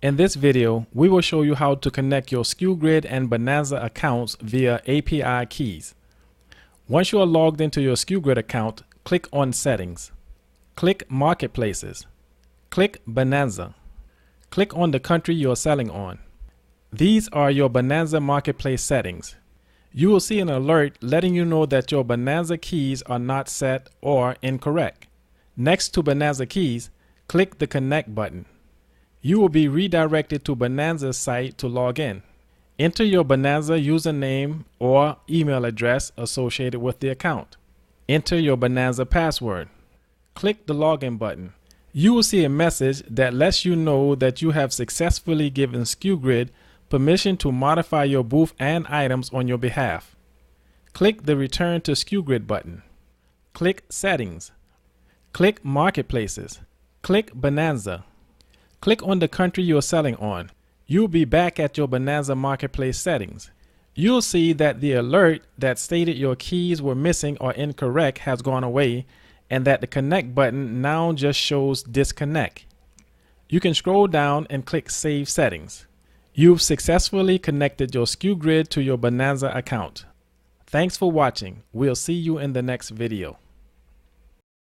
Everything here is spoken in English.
In this video, we will show you how to connect your Sku Grid and Bonanza accounts via API keys. Once you are logged into your Sku Grid account, click on Settings. Click Marketplaces. Click Bonanza. Click on the country you are selling on. These are your Bonanza Marketplace settings. You will see an alert letting you know that your Bonanza keys are not set or incorrect. Next to Bonanza keys, click the Connect button. You will be redirected to Bonanza's site to log in. Enter your Bonanza username or email address associated with the account. Enter your Bonanza password. Click the Login button. You will see a message that lets you know that you have successfully given Sku Grid permission to modify your booth and items on your behalf. Click the Return to Sku Grid button. Click Settings. Click Marketplaces. Click Bonanza. Click on the country you are selling on. You'll be back at your Bonanza Marketplace settings. You'll see that the alert that stated your keys were missing or incorrect has gone away, and that the Connect button now just shows Disconnect. You can scroll down and click Save Settings. You've successfully connected your Sku Grid to your Bonanza account. Thanks for watching. We'll see you in the next video.